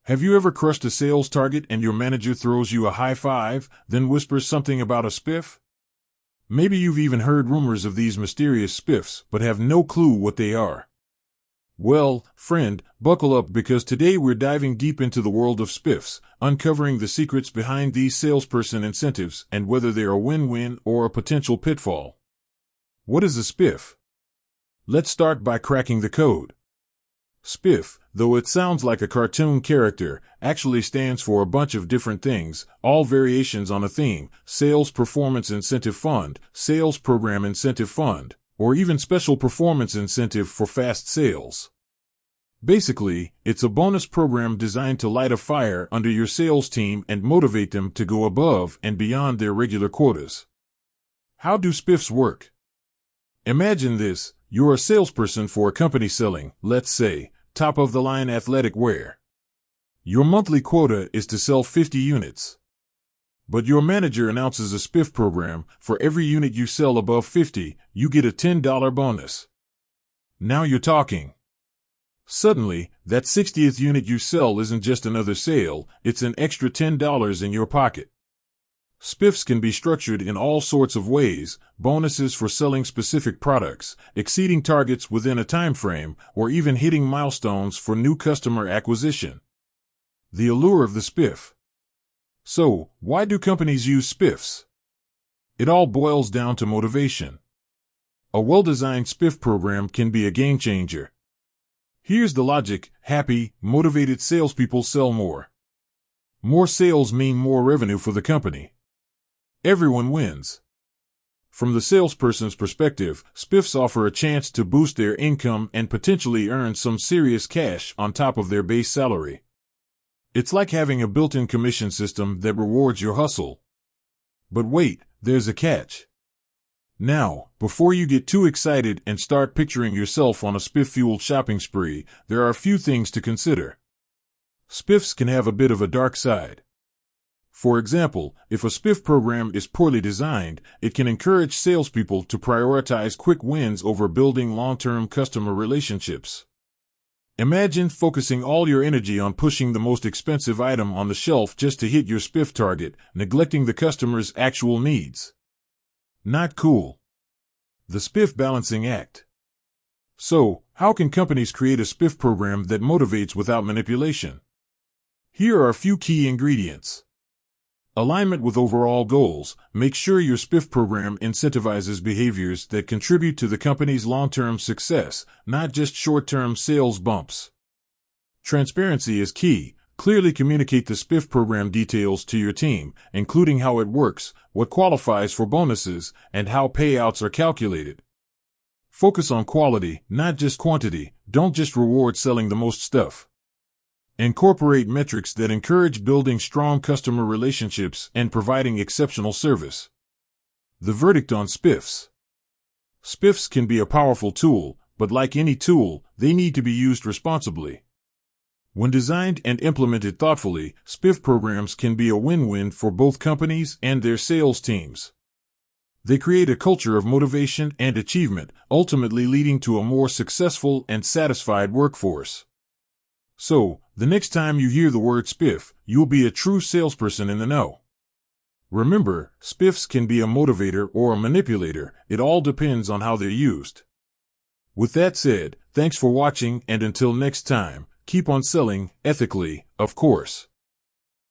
Have you ever crushed a sales target and your manager throws you a high five, then whispers something about a spiff? Maybe you've even heard rumors of these mysterious spiffs, but have no clue what they are. Well, friend, buckle up because today we're diving deep into the world of spiffs, uncovering the secrets behind these salesperson incentives and whether they're a win-win or a potential pitfall. What is a spiff? Let's start by cracking the code. Spiff, though it sounds like a cartoon character, actually stands for a bunch of different things, all variations on a theme: Sales Performance Incentive Fund, Sales Program Incentive Fund, or even Special Performance Incentive for fast sales. Basically, it's a bonus program designed to light a fire under your sales team and motivate them to go above and beyond their regular quotas. How do spiffs work? Imagine this: you're a salesperson for a company selling, let's say, top-of-the-line athletic wear. Your monthly quota is to sell 50 units. But your manager announces a spiff program: for every unit you sell above 50, you get a $10 bonus. Now you're talking. Suddenly, that 60th unit you sell isn't just another sale, it's an extra $10 in your pocket. Spiffs can be structured in all sorts of ways: bonuses for selling specific products, exceeding targets within a time frame, or even hitting milestones for new customer acquisition. The allure of the spiff. So, why do companies use spiffs? It all boils down to motivation. A well-designed spiff program can be a game changer. Here's the logic: happy, motivated salespeople sell more. More sales mean more revenue for the company. Everyone wins. From the salesperson's perspective, spiffs offer a chance to boost their income and potentially earn some serious cash on top of their base salary. It's like having a built-in commission system that rewards your hustle. But wait, there's a catch. Now, before you get too excited and start picturing yourself on a spiff-fueled shopping spree, there are a few things to consider. Spiffs can have a bit of a dark side. For example, if a spiff program is poorly designed, it can encourage salespeople to prioritize quick wins over building long-term customer relationships. Imagine focusing all your energy on pushing the most expensive item on the shelf just to hit your spiff target, neglecting the customer's actual needs. Not cool. The spiff balancing act. So, how can companies create a spiff program that motivates without manipulation? Here are a few key ingredients. Alignment with overall goals. Make sure your spiff program incentivizes behaviors that contribute to the company's long-term success, not just short-term sales bumps. Transparency is key. Clearly communicate the spiff program details to your team, including how it works, what qualifies for bonuses, and how payouts are calculated. Focus on quality, not just quantity. Don't just reward selling the most stuff. Incorporate metrics that encourage building strong customer relationships and providing exceptional service. The verdict on spiffs. Spiffs can be a powerful tool, but like any tool, they need to be used responsibly. When designed and implemented thoughtfully, spiff programs can be a win-win for both companies and their sales teams. They create a culture of motivation and achievement, ultimately leading to a more successful and satisfied workforce. So, the next time you hear the word spiff, you'll be a true salesperson in the know. Remember, spiffs can be a motivator or a manipulator. It all depends on how they're used. With that said, thanks for watching, and until next time, keep on selling, ethically, of course.